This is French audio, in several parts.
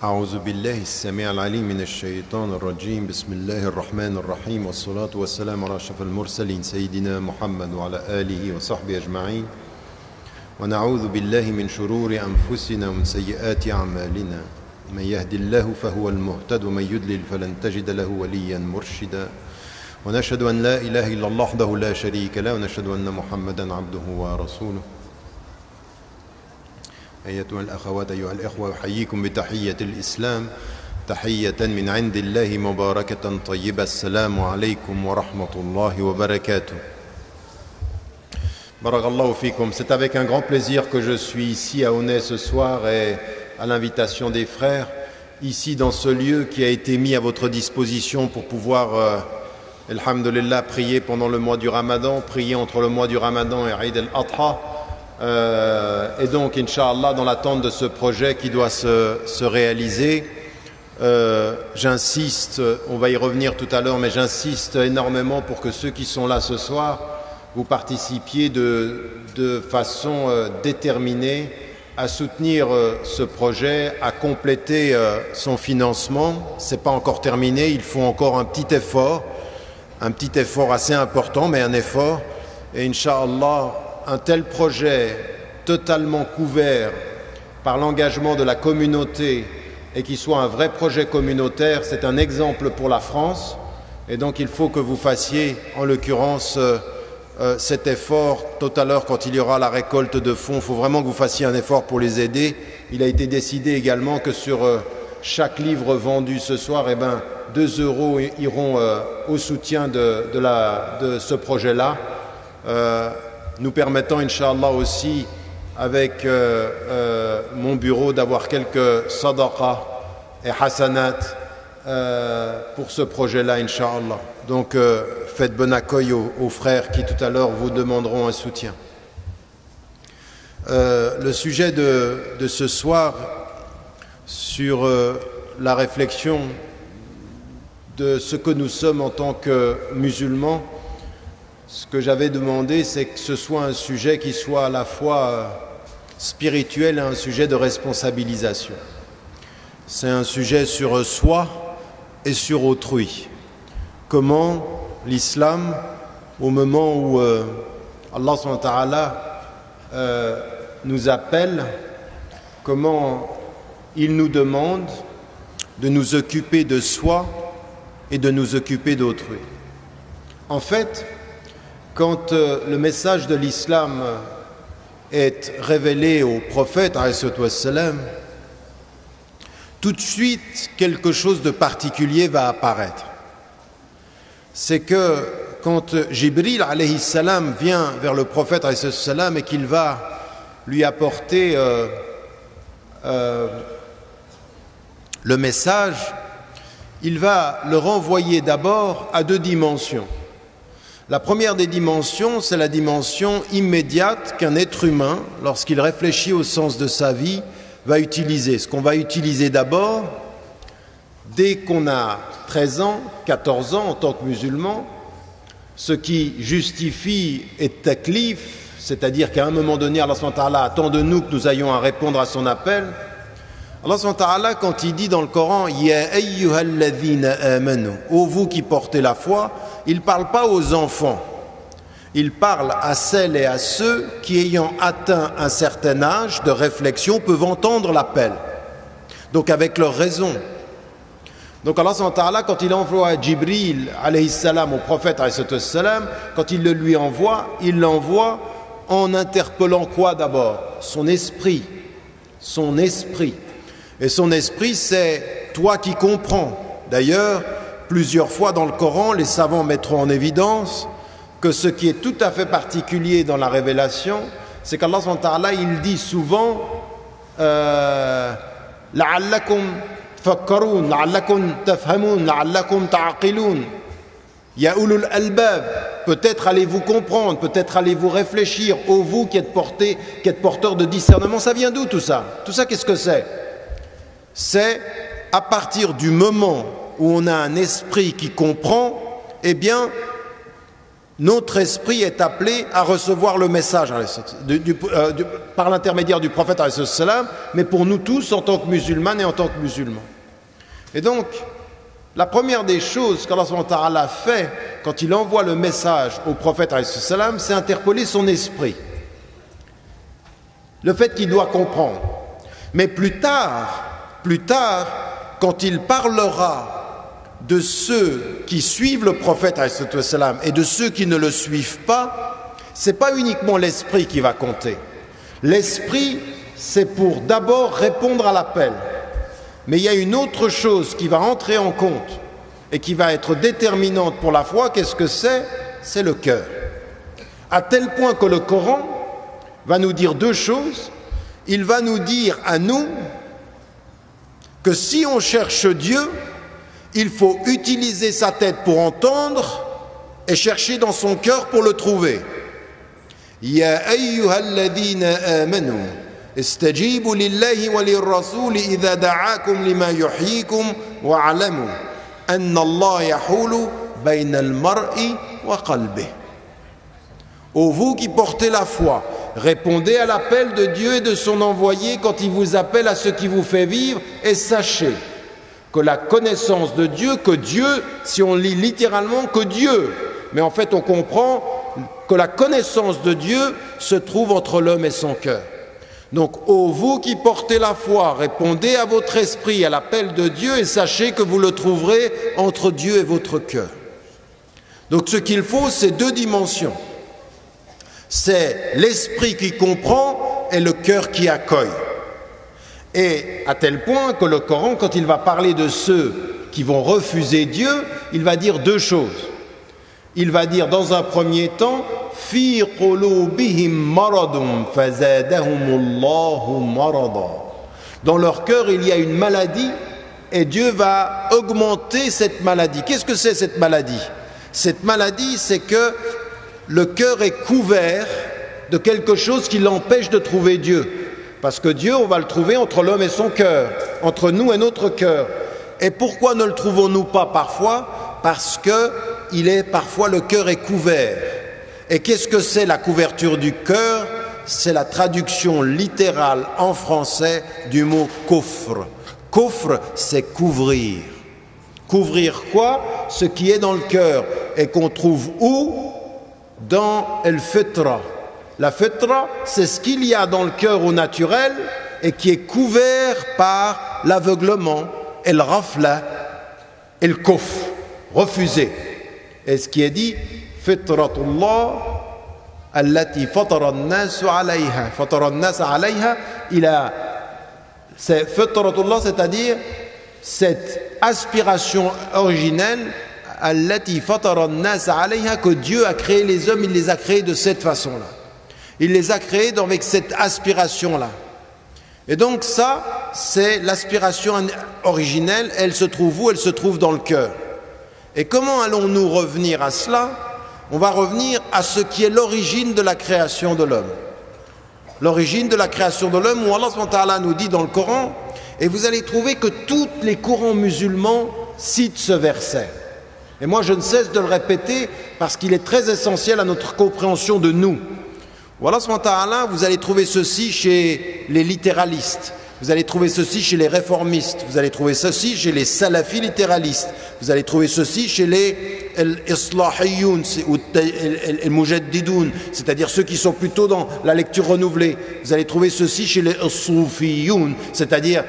أعوذ بالله السميع العليم من الشيطان الرجيم بسم الله الرحمن الرحيم والصلاة والسلام على أشرف المرسلين سيدنا محمد وعلى آله وصحبه أجمعين ونعوذ بالله من شرور أنفسنا ومن سيئات أعمالنا من يهد الله فهو المهتد ومن يضلل فلن تجد له وليا مرشدا ونشهد أن لا إله إلا الله وحده لا شريك له ونشهد أن محمدا عبده ورسوله أيتها الأخوات أيها الإخوة أحييكم بتحية الإسلام تحية من عند الله مباركة طيبة السلام عليكم ورحمة الله وبركاته. Barakallahu fikum. C'est avec un grand plaisir que je suis ici à Aunay ce soir et à l'invitation des frères, ici dans ce lieu qui a été mis à votre disposition pour pouvoir, alhamdulillah, prier pendant le mois du Ramadan, prier entre le mois du Ramadan et Eid al-Adha. Et donc, Inch'Allah, dans l'attente de ce projet qui doit se réaliser, j'insiste, on va y revenir tout à l'heure, mais j'insiste énormément pour que ceux qui sont là ce soir, vous participiez de façon déterminée à soutenir ce projet, à compléter son financement. Ce n'est pas encore terminé, il faut encore un petit effort assez important, mais un effort. Et Inch'Allah, un tel projet totalement couvert par l'engagement de la communauté et qui soit un vrai projet communautaire, c'est un exemple pour la France. Et donc il faut que vous fassiez, en l'occurrence, cet effort. Tout à l'heure, quand il y aura la récolte de fonds, il faut vraiment que vous fassiez un effort pour les aider. Il a été décidé également que sur chaque livre vendu ce soir, 2 € iront au soutien de ce projet-là. Nous permettant, Inch'Allah, aussi, avec mon bureau, d'avoir quelques sadaqa et hasanat pour ce projet-là, Inch'Allah. Donc, faites bon accueil aux frères qui, tout à l'heure, vous demanderont un soutien. Le sujet de ce soir, sur la réflexion de ce que nous sommes en tant que musulmans, ce que j'avais demandé, c'est que ce soit un sujet qui soit à la fois spirituel et un sujet de responsabilisation. C'est un sujet sur soi et sur autrui. Comment l'islam, au moment où Allah subhanahu wa ta'ala nous appelle, comment il nous demande de nous occuper de soi et de nous occuper d'autrui. En fait, quand le message de l'islam est révélé au prophète, tout de suite quelque chose de particulier va apparaître. C'est que quand Jibril alayhi salam vient vers le prophète alayhi salam et qu'il va lui apporter le message, il va le renvoyer d'abord à 2 dimensions. La première des dimensions, c'est la dimension immédiate qu'un être humain, lorsqu'il réfléchit au sens de sa vie, va utiliser. Ce qu'on va utiliser d'abord, dès qu'on a 13 ans, 14 ans en tant que musulman, ce qui justifie et taklif, c'est-à-dire qu'à un moment donné, Allah subhanahu wa ta'ala attend de nous que nous ayons à répondre à son appel. Allah subhanahu wa ta'ala, quand il dit dans le Coran « Ya ayyuhalladhina amanu » « Ô vous qui portez la foi », il ne parle pas aux enfants, il parle à celles et à ceux qui, ayant atteint un certain âge de réflexion, peuvent entendre l'appel, donc avec leur raison. Donc Allah subhanahu wa ta'ala, quand il envoie Jibril alayhi salam au prophète alayhi salam, quand il le lui envoie, il l'envoie en interpellant quoi d'abord? Son esprit. Son esprit. Et son esprit, c'est toi qui comprends. D'ailleurs, plusieurs fois dans le Coran, les savants mettront en évidence que ce qui est tout à fait particulier dans la révélation, c'est qu'Allah subhanahu wa ta'ala, il dit souvent la'allakum tafakkarun, la'allakum tafhamun, la'allakum ta'aqilun. Ya ulul albab, peut-être allez-vous comprendre, peut-être allez-vous réfléchir, ô vous qui êtes porteurs de discernement. Ça vient d'où tout ça? Tout ça, qu'est-ce que c'est? C'est à partir du moment où on a un esprit qui comprend, eh bien, notre esprit est appelé à recevoir le message par l'intermédiaire du prophète, mais pour nous tous en tant que musulmanes et en tant que musulmans. Et donc, la première des choses qu'Allah subhanahu wa ta'ala fait quand il envoie le message au prophète, c'est interpeller son esprit. Le fait qu'il doit comprendre. Mais plus tard, quand il parlera de ceux qui suivent le prophète et de ceux qui ne le suivent pas, ce n'est pas uniquement l'esprit qui va compter. L'esprit, c'est pour d'abord répondre à l'appel. Mais il y a une autre chose qui va entrer en compte et qui va être déterminante pour la foi. Qu'est-ce que c'est? C'est le cœur. À tel point que le Coran va nous dire deux choses. Il va nous dire à nous que si on cherche Dieu, il faut utiliser sa tête pour entendre et chercher dans son cœur pour le trouver. Ya ayyuhalladhina amanu istajibu lillahi wa lirrasuli idha da'akum lima yuhyikum wa'lamu anna Allah yahulu bayna al-mar'i wa qalbihi. Ô vous qui portez la foi, répondez à l'appel de Dieu et de son envoyé quand il vous appelle à ce qui vous fait vivre, et sachez que la connaissance de Dieu, que Dieu, si on lit littéralement, que Dieu, mais en fait on comprend que la connaissance de Dieu se trouve entre l'homme et son cœur. Donc, ô vous qui portez la foi, répondez à votre esprit, à l'appel de Dieu, et sachez que vous le trouverez entre Dieu et votre cœur. Donc ce qu'il faut, c'est deux dimensions. C'est l'esprit qui comprend et le cœur qui accueille. Et à tel point que le Coran, quand il va parler de ceux qui vont refuser Dieu, il va dire deux choses. Il va dire dans un premier temps, fi qulubihim maradun fazadahumullahu marada. Dans leur cœur, il y a une maladie et Dieu va augmenter cette maladie. Qu'est-ce que c'est cette maladie? Cette maladie, c'est que le cœur est couvert de quelque chose qui l'empêche de trouver Dieu. Parce que Dieu, on va le trouver entre l'homme et son cœur, entre nous et notre cœur. Et pourquoi ne le trouvons-nous pas parfois? Parce que parfois le cœur est couvert. Et qu'est-ce que c'est la couverture du cœur? C'est la traduction littérale en français du mot kufr. Kufr, c'est couvrir. Couvrir quoi? Ce qui est dans le cœur et qu'on trouve où? Dans el-fitra. La fitra, c'est ce qu'il y a dans le cœur au naturel et qui est couvert par l'aveuglement, et le rafla, et le kufr, refusé. Et ce qui est dit, fitratullah allati fatara an-nas alayha. Fatara an-nas alayha, c'est fitratullah, c'est-à-dire cette aspiration originelle allati fatara an-nas alayha, que Dieu a créé les hommes, il les a créés de cette façon-là. Il les a créés avec cette aspiration-là. Et donc ça, c'est l'aspiration originelle. Elle se trouve où? Elle se trouve dans le cœur. Et comment allons-nous revenir à cela? On va revenir à ce qui est l'origine de la création de l'homme. L'origine de la création de l'homme, où Allah subhanahu wa ta'ala nous dit dans le Coran, et vous allez trouver que tous les courants musulmans citent ce verset. Et moi, je ne cesse de le répéter parce qu'il est très essentiel à notre compréhension de nous. Voilà, vous allez trouver ceci chez les littéralistes, vous allez trouver ceci chez les réformistes, vous allez trouver ceci chez les salafis littéralistes, vous allez trouver ceci chez les islahiyoun ou les mujaddidoun, c'est-à-dire ceux qui sont plutôt dans la lecture renouvelée. Vous allez trouver ceci chez les soufiyoun, c'est-à-dire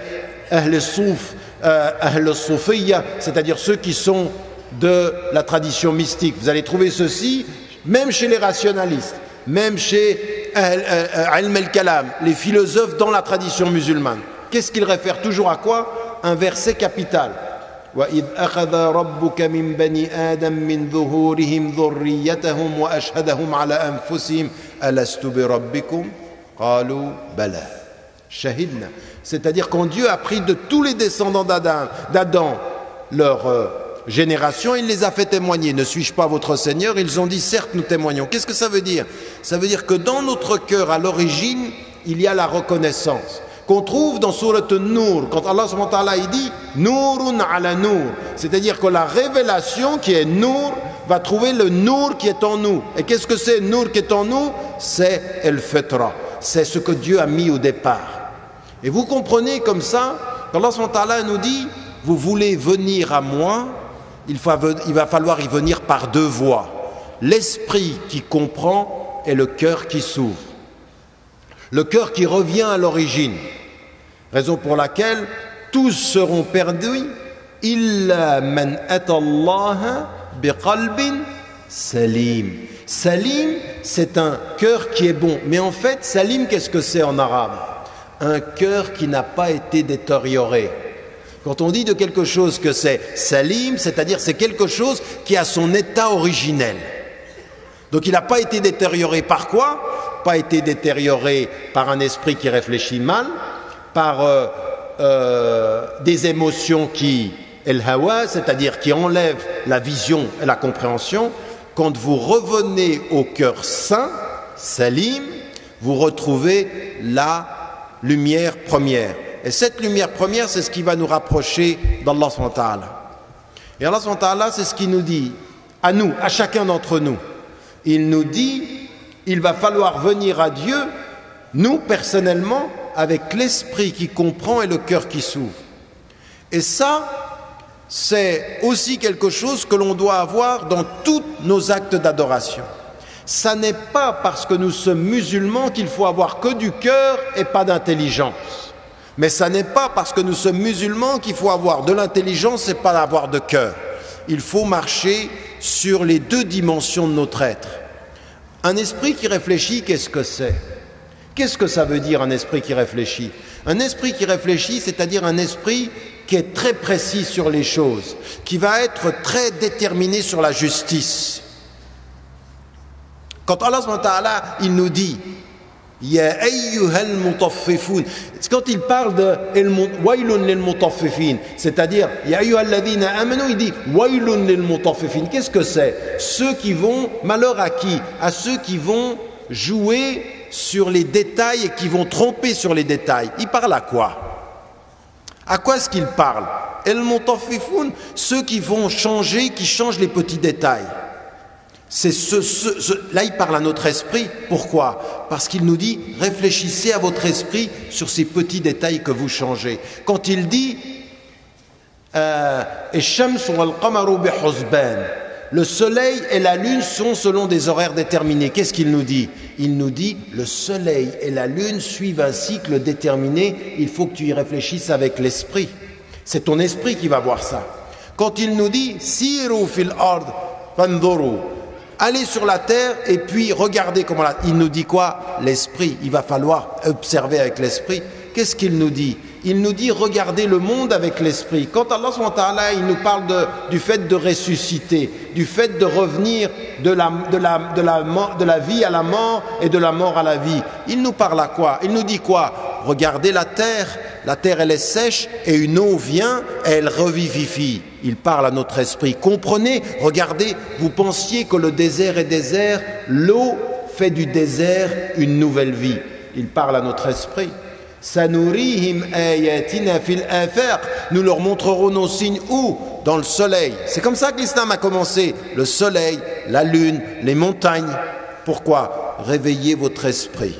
soufiyya, c'est-à-dire ceux qui sont de la tradition mystique. Vous allez trouver ceci même chez les rationalistes, même chez Ilm al-Kalam, les philosophes dans la tradition musulmane. Qu'est-ce qu'ils réfèrent toujours à quoi? Un verset capital. وَإِذْ أَخَذَ رَبُّكَ مِنْ بَنِي آدَمَ مِنْ ظُهُورِهِمْ ذُرِّيَّتَهُمْ وَأَشْهَدَهُمْ عَلَى أَنفُسِهِمْ أَلَسْتُ بِرَبِّكُمْ قَالُوا بَلَى شَهِدْنَا. C'est-à-dire quand Dieu a pris de tous les descendants d'Adam leur génération, il les a fait témoigner. Ne suis-je pas votre Seigneur? Ils ont dit certes, nous témoignons. Qu'est-ce que ça veut dire? Ça veut dire que dans notre cœur, à l'origine, il y a la reconnaissance qu'on trouve dans Sourate An-Nur, quand Allah subhanahu wa ta'ala il dit Nourun ala Nour, c'est-à-dire que la révélation qui est Nour va trouver le Nour qui est en nous. Et qu'est-ce que c'est Nour qui est en nous? C'est El-Fitra, c'est ce que Dieu a mis au départ. Et vous comprenez comme ça qu'Allah subhanahu wa ta'ala nous dit vous voulez venir à moi, il va falloir y venir par deux voies, l'esprit qui comprend et le cœur qui s'ouvre. Le cœur qui revient à l'origine, raison pour laquelle tous seront perdus illa man atallaha biqalbin salim. Salim, c'est un cœur qui est bon. Mais en fait, salim, qu'est-ce que c'est en arabe? Un cœur qui n'a pas été détérioré. Quand on dit de quelque chose que c'est salim, c'est-à-dire c'est quelque chose qui a son état originel. Donc il n'a pas été détérioré par quoi? Pas été détérioré par un esprit qui réfléchit mal, par des émotions qui el-hawa, c'est-à-dire qui enlèvent la vision et la compréhension. Quand vous revenez au cœur saint, salim, vous retrouvez la lumière première. Et cette lumière première, c'est ce qui va nous rapprocher d'Allah subhanahu wa ta'ala. Et Allah subhanahu wa ta'ala, c'est ce qu'il nous dit à nous, à chacun d'entre nous. Il nous dit, il va falloir venir à Dieu, nous personnellement, avec l'esprit qui comprend et le cœur qui s'ouvre. Et ça, c'est aussi quelque chose que l'on doit avoir dans tous nos actes d'adoration. Ça n'est pas parce que nous sommes musulmans qu'il faut avoir que du cœur et pas d'intelligence. Mais ça n'est pas parce que nous sommes musulmans qu'il faut avoir de l'intelligence et pas avoir de cœur. Il faut marcher sur les deux dimensions de notre être. Un esprit qui réfléchit, qu'est-ce que c'est? Qu'est-ce que ça veut dire un esprit qui réfléchit? Un esprit qui réfléchit, c'est-à-dire un esprit qui est très précis sur les choses, qui va être très déterminé sur la justice. Quand Allah subhanahu wa ta'ala, il nous dit Ya ayyuhal mutaffifun, quand il parle de waylun lil mutaffifin, c'est-à-dire Ya ayyuhal ladhina amanu, il dit waylun lil mutaffifin. Qu'est-ce que c'est? Ceux qui vont, malheur à qui? À ceux qui vont jouer sur les détails et qui vont tromper sur les détails. Il parle à quoi? À quoi est-ce qu'il parle? El mutaffifun, ceux qui vont changer, qui changent les petits détails. C'est là il parle à notre esprit. Pourquoi? Parce qu'il nous dit réfléchissez à votre esprit sur ces petits détails que vous changez. Quand il dit le soleil et la lune sont selon des horaires déterminés. Qu'est-ce qu'il nous dit? Il nous dit le soleil et la lune suivent un cycle déterminé. Il faut que tu y réfléchisses avec l'esprit. C'est ton esprit qui va voir ça. Quand il nous dit siru fil ard fanduru, allez sur la terre et puis regardez comment il nous dit quoi? L'esprit. Il va falloir observer avec l'esprit. Qu'est-ce qu'il nous dit? Il nous dit regardez le monde avec l'esprit. Quand Allah subhanahu wa ta'ala, il nous parle du fait de ressusciter, du fait de revenir de la vie à la mort et de la mort à la vie, il nous parle à quoi? Il nous dit quoi? Regardez la terre elle est sèche et une eau vient et elle revivifie. Il parle à notre esprit. Comprenez, regardez, vous pensiez que le désert est désert, l'eau fait du désert une nouvelle vie. Il parle à notre esprit. Sanurihim ayatina fil afaq, nous leur montrerons nos signes où? Dans le soleil. C'est comme ça que l'islam a commencé. Le soleil, la lune, les montagnes. Pourquoi? Réveillez votre esprit.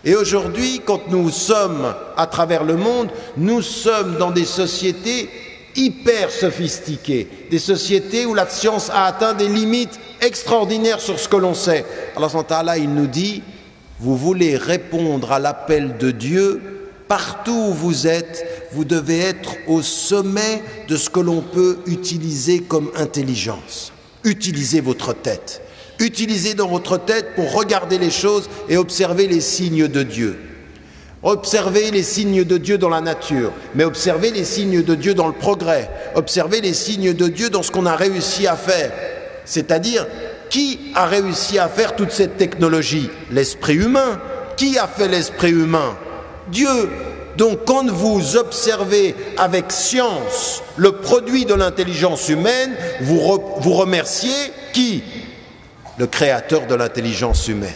Et aujourd'hui, quand nous sommes à travers le monde, nous sommes dans des sociétés hyper sophistiquées, des sociétés où la science a atteint des limites extraordinaires sur ce que l'on sait. Allah subhanahu wa ta'ala, il nous dit, vous voulez répondre à l'appel de Dieu, partout où vous êtes, vous devez être au sommet de ce que l'on peut utiliser comme intelligence. Utilisez votre tête. Utilisez dans votre tête pour regarder les choses et observer les signes de Dieu. Observez les signes de Dieu dans la nature, mais observez les signes de Dieu dans le progrès. Observez les signes de Dieu dans ce qu'on a réussi à faire. C'est-à-dire, qui a réussi à faire toute cette technologie? L'esprit humain. Qui a fait l'esprit humain? Dieu. Donc quand vous observez avec science le produit de l'intelligence humaine, vous remerciez qui? Le créateur de l'intelligence humaine.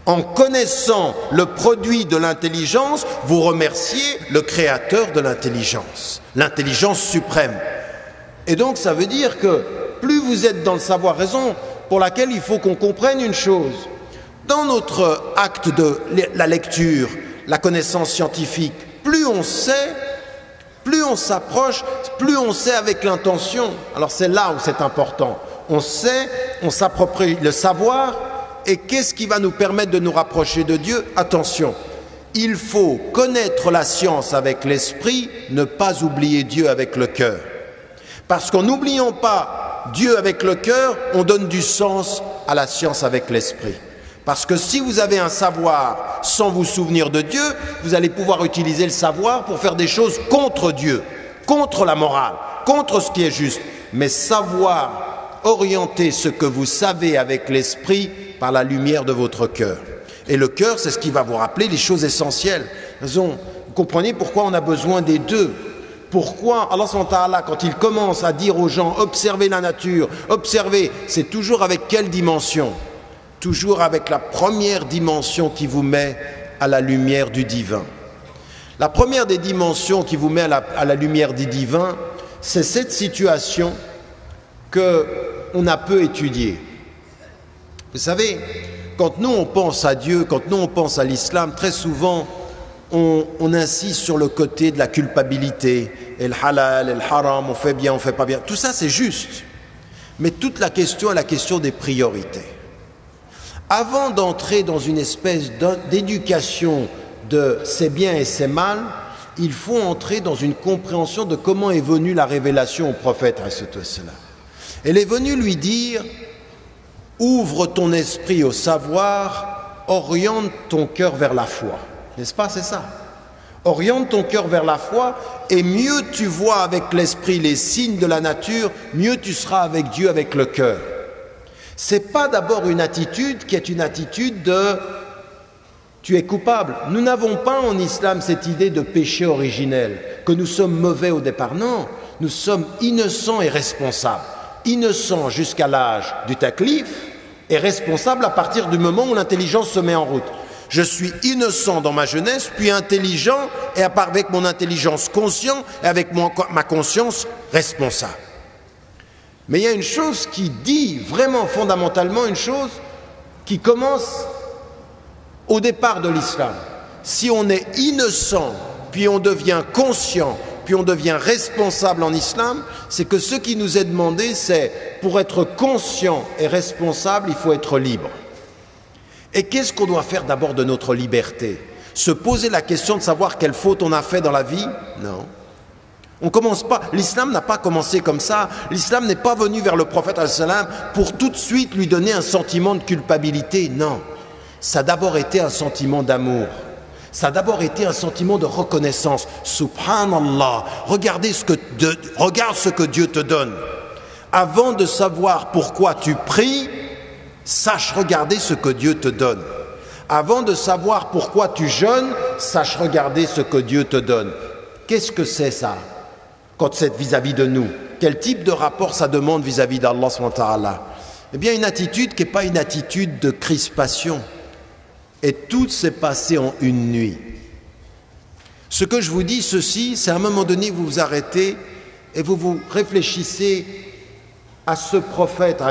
En connaissant le produit de l'intelligence, vous remerciez le créateur de l'intelligence suprême. Et donc ça veut dire que plus vous êtes dans le savoir, raison pour laquelle il faut qu'on comprenne une chose. Dans notre acte de la lecture, la connaissance scientifique, plus on sait, plus on s'approche, plus on sait avec l'intention. Alors c'est là où c'est important. On sait, on s'approprie le savoir, et qu'est-ce qui va nous permettre de nous rapprocher de Dieu? Attention, il faut connaître la science avec l'esprit, ne pas oublier Dieu avec le cœur. Parce qu'en n'oubliant pas Dieu avec le cœur, on donne du sens à la science avec l'esprit. Parce que si vous avez un savoir sans vous souvenir de Dieu, vous allez pouvoir utiliser le savoir pour faire des choses contre Dieu, contre la morale, contre ce qui est juste. Mais savoir orienter ce que vous savez avec l'esprit par la lumière de votre cœur. Et le cœur, c'est ce qui va vous rappeler les choses essentielles. Vous comprenez pourquoi on a besoin des deux. Pourquoi Allah subhanahu wa ta'ala, quand il commence à dire aux gens, observez la nature, observez, c'est toujours avec quelle dimension? Toujours avec la première dimension qui vous met à la lumière du divin. La première des dimensions qui vous met à la lumière du divin, c'est cette situation qu'on a peu étudiée. Vous savez, quand nous on pense à Dieu, quand nous on pense à l'islam, très souvent on insiste sur le côté de la culpabilité, et le halal, et le haram, on fait bien, on fait pas bien. Tout ça c'est juste. Mais toute la question est la question des priorités. Avant d'entrer dans une espèce d'éducation de c'est bien et c'est mal, il faut entrer dans une compréhension de comment est venue la révélation au prophète. Elle est venue lui dire, ouvre ton esprit au savoir, oriente ton cœur vers la foi. N'est-ce pas, c'est ça? Oriente ton cœur vers la foi, et mieux tu vois avec l'esprit les signes de la nature, mieux tu seras avec Dieu avec le cœur. C'est pas d'abord une attitude qui est une attitude de tu es coupable. Nous n'avons pas en islam cette idée de péché originel, que nous sommes mauvais au départ. Non, nous sommes innocents et responsables. Innocents jusqu'à l'âge du taklif et responsables à partir du moment où l'intelligence se met en route. Je suis innocent dans ma jeunesse, puis intelligent, et avec mon intelligence conscient, et avec ma conscience responsable. Mais il y a une chose qui dit vraiment fondamentalement une chose qui commence au départ de l'islam. Si on est innocent, puis on devient conscient, puis on devient responsable en islam, c'est que ce qui nous est demandé, c'est pour être conscient et responsable, il faut être libre. Et qu'est-ce qu'on doit faire d'abord de notre liberté? Se poser la question de savoir quelle faute on a fait dans la vie? Non. On commence pas, l'islam n'a pas commencé comme ça. L'islam n'est pas venu vers le prophète pour tout de suite lui donner un sentiment de culpabilité. Non, ça a d'abord été un sentiment d'amour. Ça a d'abord été un sentiment de reconnaissance. Subhanallah, regarde ce que Dieu te donne. Avant de savoir pourquoi tu pries, sache regarder ce que Dieu te donne. Avant de savoir pourquoi tu jeûnes, sache regarder ce que Dieu te donne. Qu'est-ce que c'est ça? Quand c'est vis-à-vis de nous, quel type de rapport ça demande vis-à-vis d'Allah subhanahu wa ta'ala? Eh bien, une attitude qui n'est pas une attitude de crispation. Et tout s'est passé en une nuit. Ce que je vous dis, ceci, c'est à un moment donné, vous vous arrêtez et vous réfléchissez à ce prophète,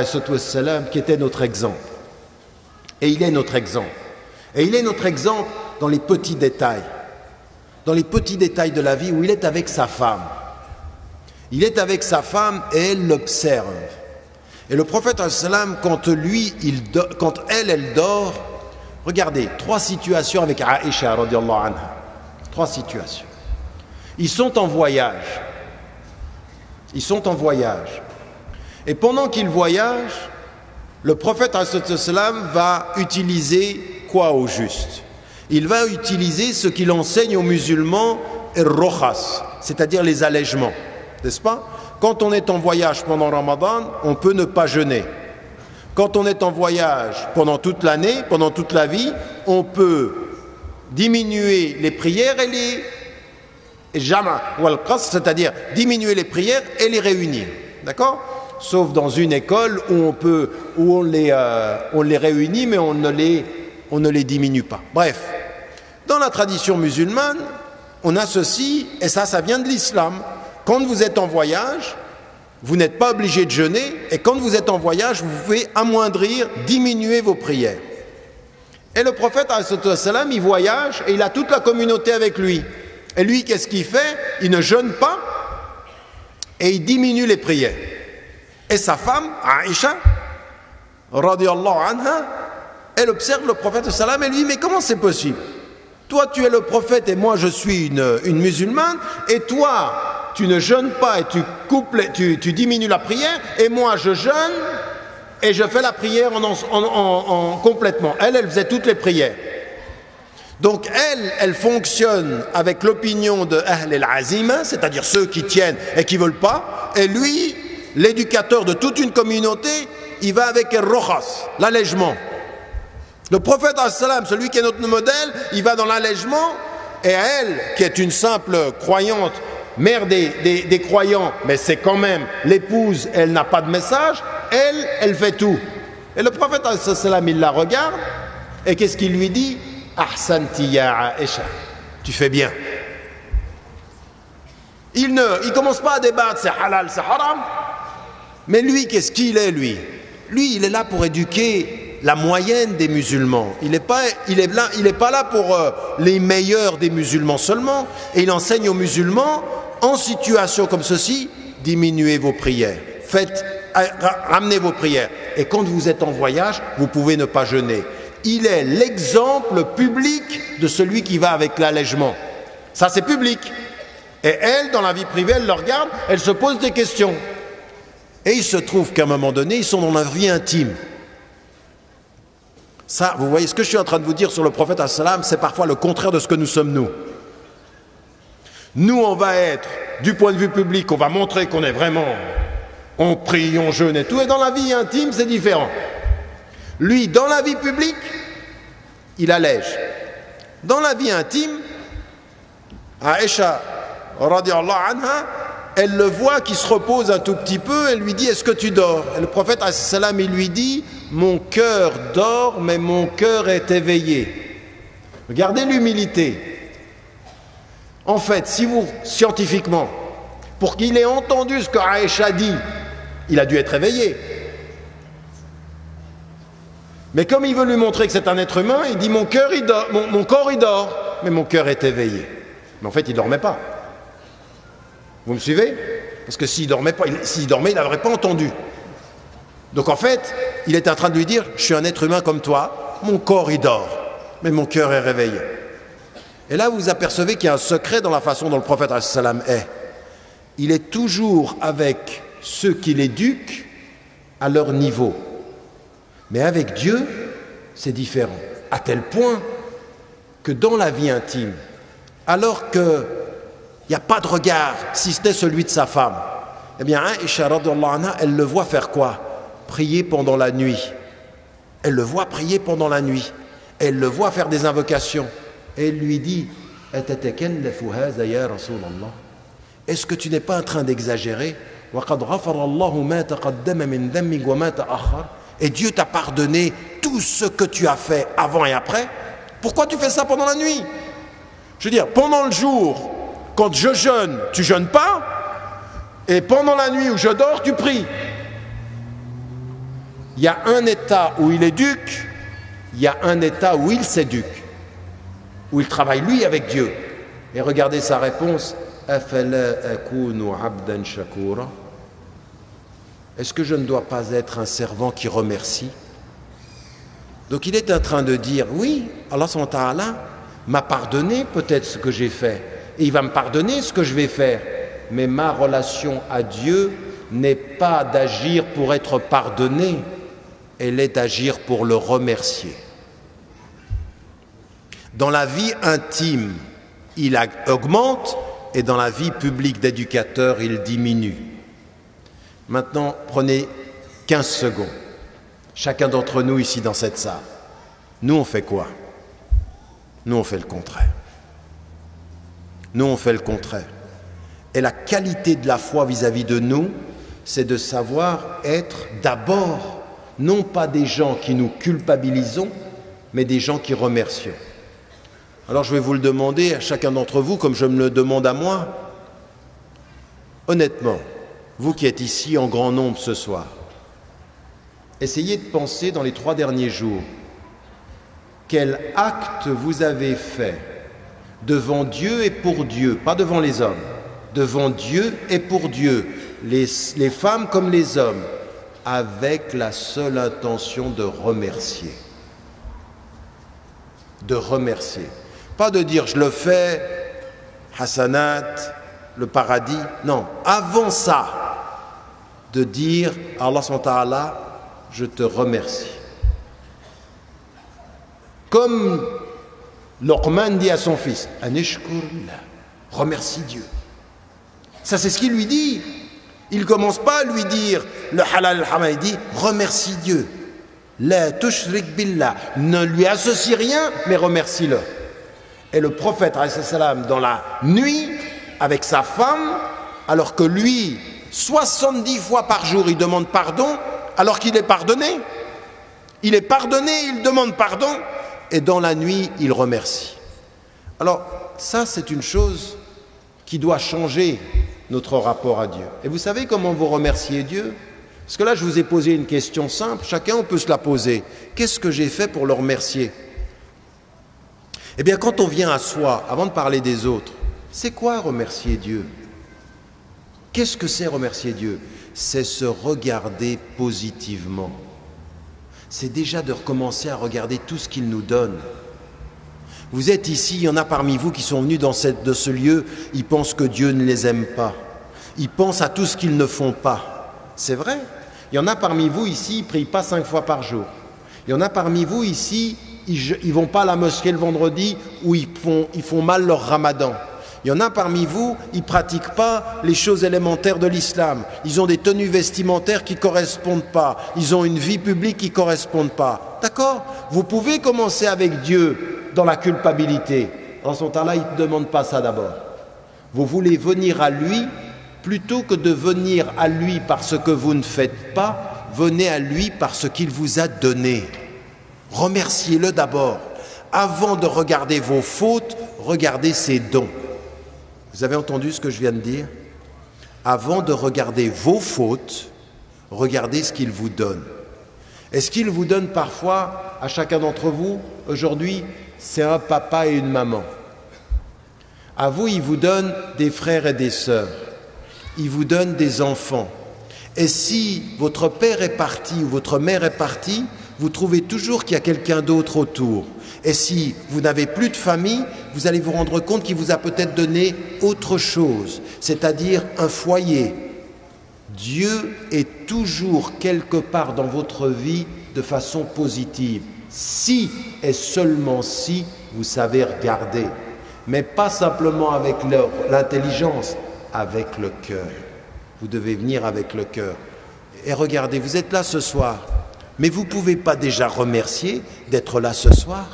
qui était notre exemple. Et il est notre exemple. Et il est notre exemple dans les petits détails. Dans les petits détails de la vie où il est avec sa femme. Il est avec sa femme et elle l'observe. Et le prophète, quand elle dort, regardez, 3 situations avec Aïcha, radiallahu anha. 3 situations. Ils sont en voyage. Et pendant qu'ils voyagent, le prophète va utiliser quoi au juste? Il va utiliser ce qu'il enseigne aux musulmans, al-rokhas, c'est-à-dire les allègements, n'est-ce pas? Quand on est en voyage pendant Ramadan, on peut ne pas jeûner. Quand on est en voyage pendant toute l'année, pendant toute la vie, on peut diminuer les prières et les jama' wal qasr, c'est-à-dire diminuer les prières et les réunir, d'accord? Sauf dans une école où on les réunit mais on ne les on ne les diminue pas. Bref, dans la tradition musulmane, on a ceci, et ça vient de l'islam. Quand vous êtes en voyage, vous n'êtes pas obligé de jeûner, et quand vous êtes en voyage, vous pouvez amoindrir, diminuer vos prières. Et le prophète, il voyage, et il a toute la communauté avec lui. Et lui, qu'est-ce qu'il fait? Il ne jeûne pas, et il diminue les prières. Et sa femme, Aïcha, radiyallahu anha, elle observe le prophète sallam et lui dit, mais comment c'est possible? Toi tu es le prophète et moi je suis une musulmane, et toi tu ne jeûnes pas et tu diminues la prière, et moi je jeûne et je fais la prière complètement. Elle faisait toutes les prières. Donc elle fonctionne avec l'opinion de Ahl al-Azima, c'est-à-dire ceux qui tiennent et qui ne veulent pas, et lui, l'éducateur de toute une communauté, il va avec el-Rokhas, l'allègement. Le prophète, celui qui est notre modèle, il va dans l'allègement, et elle, qui est une simple croyante, mère des croyants, mais c'est quand même l'épouse, elle n'a pas de message, elle fait tout. Et le prophète, il la regarde, et qu'est-ce qu'il lui dit? Ahsanti ya Aïcha, tu fais bien. Il commence pas à débattre, c'est halal, c'est haram. Mais lui, qu'est-ce qu'il est, lui? Lui, il est là pour éduquer la moyenne des musulmans. Il n'est pas là pour les meilleurs des musulmans seulement. Et il enseigne aux musulmans, en situation comme ceci, diminuez vos prières. Ramenez vos prières. Et quand vous êtes en voyage, vous pouvez ne pas jeûner. Il est l'exemple public de celui qui va avec l'allègement. Ça, c'est public. Et elle, dans la vie privée, elle le regarde, elle se pose des questions. Et il se trouve qu'à un moment donné, ils sont dans la vie intime. Ça, vous voyez, ce que je suis en train de vous dire sur le prophète, c'est parfois le contraire de ce que nous sommes nous. Nous, on va être, du point de vue public, on va montrer qu'on est vraiment, on prie, on jeûne et tout, et dans la vie intime, c'est différent. Lui, dans la vie publique, il allège. Dans la vie intime, Aïcha, radiyallahu anha, elle le voit qui se repose un tout petit peu, elle lui dit, est-ce que tu dors? Et le prophète, il lui dit, mon cœur dort, mais mon cœur est éveillé. Regardez l'humilité. En fait, scientifiquement, pour qu'il ait entendu ce que Aïcha dit, il a dû être éveillé. Mais comme il veut lui montrer que c'est un être humain, il dit, mon corps il dort, mais mon cœur est éveillé. Mais en fait, il ne dormait pas. Vous me suivez? Parce que s'il dormait, il n'aurait pas entendu. Donc en fait, il est en train de lui dire, je suis un être humain comme toi, mon corps il dort, mais mon cœur est réveillé. Et là, vous apercevez qu'il y a un secret dans la façon dont le prophète est. Il est toujours avec ceux qui l'éduquent à leur niveau. Mais avec Dieu, c'est différent. À tel point que dans la vie intime, alors qu'il n'y a pas de regard, si c'était celui de sa femme, eh bien, Aïcha, elle le voit faire quoi? Prier pendant la nuit. Elle le voit prier pendant la nuit. Elle le voit faire des invocations. Et elle lui dit, est-ce que tu n'es pas en train d'exagérer? Et Dieu t'a pardonné tout ce que tu as fait avant et après. Pourquoi tu fais ça pendant la nuit? Je veux dire, pendant le jour, quand je jeûne, tu jeûnes pas, et pendant la nuit où je dors, tu pries. Il y a un état où il éduque, il y a un état où il s'éduque, où il travaille lui avec Dieu. Et regardez sa réponse, est-ce que je ne dois pas être un servant qui remercie? Donc il est en train de dire, oui, Allah subhanahu wa ta'ala m'a pardonné peut-être ce que j'ai fait, et il va me pardonner ce que je vais faire, mais ma relation à Dieu n'est pas d'agir pour être pardonné, elle est d'agir pour le remercier. Dans la vie intime, il augmente, et dans la vie publique d'éducateur, il diminue. Maintenant, prenez 15 secondes. Chacun d'entre nous ici dans cette salle. Nous, on fait quoi? Nous, on fait le contraire. Nous, on fait le contraire. Et la qualité de la foi vis-à-vis de nous, c'est de savoir être d'abord, non pas des gens qui nous culpabilisons, mais des gens qui remercient. Alors je vais vous le demander à chacun d'entre vous, comme je me le demande à moi. Honnêtement, vous qui êtes ici en grand nombre ce soir, essayez de penser dans les 3 derniers jours, quel acte vous avez fait devant Dieu et pour Dieu, pas devant les hommes, devant Dieu et pour Dieu, les femmes comme les hommes, avec la seule intention de remercier. De remercier. Pas de dire je le fais, hasanat, le paradis. Non, avant ça, de dire Allah subhanahu wa ta'ala, je te remercie. Comme Luqman dit à son fils, Anishkurullah, remercie Dieu. Ça c'est ce qu'il lui dit. Il ne commence pas à lui dire le halal al-haram, il dit remercie Dieu. La tushrik billah, ne lui associe rien, mais remercie-le. Et le prophète, dans la nuit, avec sa femme, alors que lui, 70 fois par jour, il demande pardon, alors qu'il est pardonné. Il est pardonné, il demande pardon, et dans la nuit, il remercie. Alors, ça, c'est une chose qui doit changer notre rapport à Dieu. Et vous savez comment vous remerciez Dieu? Parce que là, je vous ai posé une question simple, chacun peut se la poser. Qu'est-ce que j'ai fait pour le remercier? Eh bien, quand on vient à soi, avant de parler des autres, c'est quoi remercier Dieu? Qu'est-ce que c'est remercier Dieu? C'est se regarder positivement. C'est déjà de recommencer à regarder tout ce qu'il nous donne. Vous êtes ici, il y en a parmi vous qui sont venus dans ce lieu, ils pensent que Dieu ne les aime pas. Ils pensent à tout ce qu'ils ne font pas. C'est vrai. Il y en a parmi vous ici, ils ne prient pas 5 fois par jour. Il y en a parmi vous ici, ils ne vont pas à la mosquée le vendredi où ils font mal leur ramadan. Il y en a parmi vous, ils ne pratiquent pas les choses élémentaires de l'islam. Ils ont des tenues vestimentaires qui ne correspondent pas. Ils ont une vie publique qui ne correspond pas. D'accord? Vous pouvez commencer avec Dieu dans la culpabilité. Dans son temps-là, il ne demande pas ça d'abord. Vous voulez venir à lui, plutôt que de venir à lui parce que vous ne faites pas, venez à lui parce qu'il vous a donné. Remerciez-le d'abord. Avant de regarder vos fautes, regardez ses dons. Vous avez entendu ce que je viens de dire? Avant de regarder vos fautes, regardez ce qu'il vous donne. Est-ce qu'il vous donne parfois, à chacun d'entre vous, aujourd'hui, c'est un papa et une maman. À vous, il vous donne des frères et des sœurs. Il vous donne des enfants. Et si votre père est parti ou votre mère est partie, vous trouvez toujours qu'il y a quelqu'un d'autre autour. Et si vous n'avez plus de famille, vous allez vous rendre compte qu'il vous a peut-être donné autre chose, c'est-à-dire un foyer. Dieu est toujours quelque part dans votre vie de façon positive. Si et seulement si vous savez regarder, mais pas simplement avec l'intelligence, avec le cœur. Vous devez venir avec le cœur. Et regardez, vous êtes là ce soir, mais vous ne pouvez pas déjà remercier d'être là ce soir.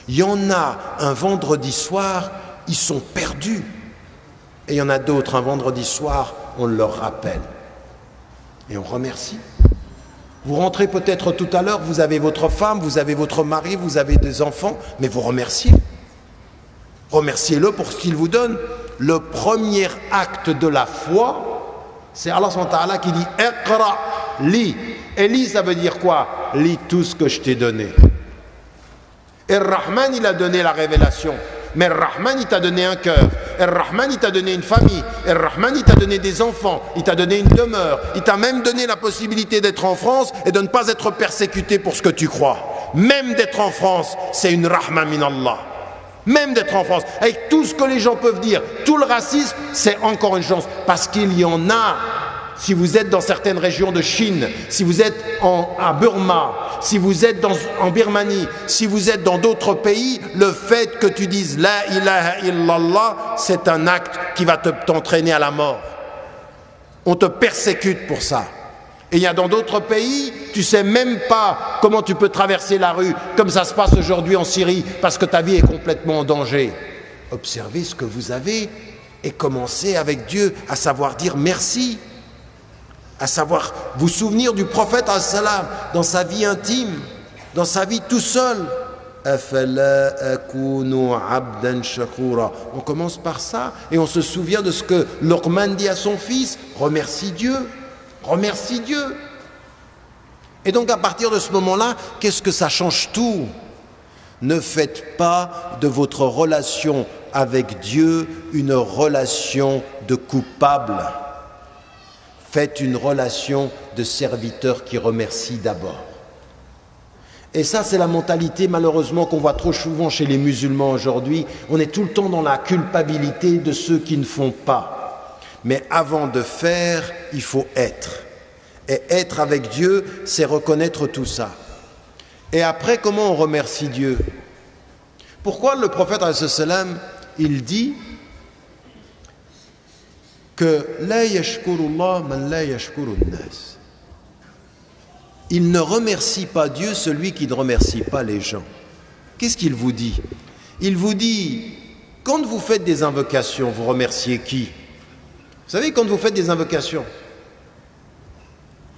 Il y en a un vendredi soir, ils sont perdus. Et il y en a d'autres, un vendredi soir, on leur rappelle. Et on remercie. Vous rentrez peut-être tout à l'heure, vous avez votre femme, vous avez votre mari, vous avez des enfants, mais vous remerciez. Remerciez-le pour ce qu'il vous donne. Le premier acte de la foi, c'est Allah subhanahu wa ta'ala qui dit « Iqra, lis ». Et lis, ça veut dire quoi? Lis tout ce que je t'ai donné. Et Rahman, il a donné la révélation. Mais Rahman, il t'a donné un cœur. Et Rahman, il t'a donné une famille. Et Rahman, il t'a donné des enfants. Il t'a donné une demeure. Il t'a même donné la possibilité d'être en France et de ne pas être persécuté pour ce que tu crois. Même d'être en France, c'est une Rahman min Allah. Même d'être en France, avec tout ce que les gens peuvent dire, tout le racisme, c'est encore une chance. Parce qu'il y en a. Si vous êtes dans certaines régions de Chine, si vous êtes à Burma, si vous êtes en Birmanie, si vous êtes dans d'autres pays, le fait que tu dises « La ilaha illallah », c'est un acte qui va t'entraîner à la mort. On te persécute pour ça. Et il y a dans d'autres pays, tu ne sais même pas comment tu peux traverser la rue, comme ça se passe aujourd'hui en Syrie, parce que ta vie est complètement en danger. Observez ce que vous avez et commencez avec Dieu à savoir dire merci. À savoir vous souvenir du prophète dans sa vie intime, dans sa vie tout seul. Afala akunu abdan shakura. On commence par ça et on se souvient de ce que Luqman dit à son fils. Remercie Dieu. Remercie Dieu. Et donc à partir de ce moment-là, qu'est-ce que ça change tout? Ne faites pas de votre relation avec Dieu une relation de coupable. Faites une relation de serviteur qui remercie d'abord. Et ça, c'est la mentalité malheureusement qu'on voit trop souvent chez les musulmans aujourd'hui. On est tout le temps dans la culpabilité de ceux qui ne font pas. Mais avant de faire, il faut être. Et être avec Dieu, c'est reconnaître tout ça. Et après, comment on remercie Dieu? Pourquoi le prophète, il dit que la yashkurullah man la yashkurun nas. Il ne remercie pas Dieu celui qui ne remercie pas les gens. Qu'est-ce qu'il vous dit? Il vous dit, quand vous faites des invocations, vous remerciez qui? Vous savez, quand vous faites des invocations,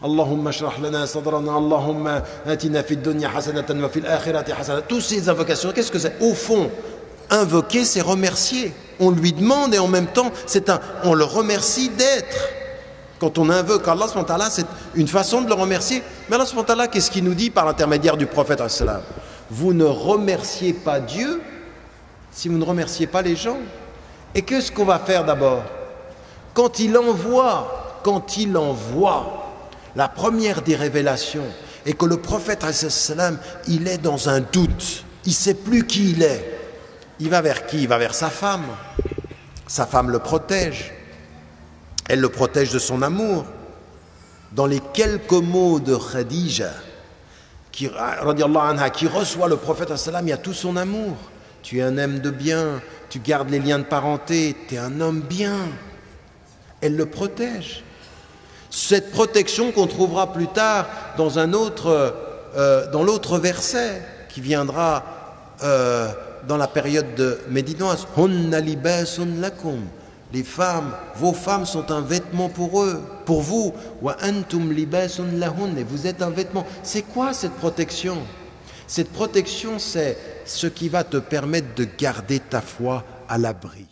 Allahumma shrah lana sadrana, Allahumma atina fid dunya hasanatan wa fil akhirati hasanatan. Toutes ces invocations, qu'est-ce que c'est? Au fond, invoquer, c'est remercier. On lui demande et en même temps, on le remercie d'être. Quand on invoque Allah, c'est une façon de le remercier. Mais Allah, qu'est-ce qu'il nous dit par l'intermédiaire du prophète? Vous ne remerciez pas Dieu si vous ne remerciez pas les gens. Et qu'est-ce qu'on va faire d'abord? Quand il envoie la première des révélations, et que le prophète, il est dans un doute, il ne sait plus qui il est, il va vers qui? Il va vers sa femme. Sa femme le protège. Elle le protège de son amour. Dans les quelques mots de Khadija, qui reçoit le prophète, il y a tout son amour. Tu es un homme de bien, tu gardes les liens de parenté, tu es un homme bien. Elle le protège. Cette protection qu'on trouvera plus tard dans dans l'autre verset qui viendra dans la période de médinoise. Hunna libasun lakum. Les femmes, vos femmes sont un vêtement pour eux, pour vous. Wa antum libasun lahun. Et vous êtes un vêtement. C'est quoi cette protection? Cette protection, c'est ce qui va te permettre de garder ta foi à l'abri.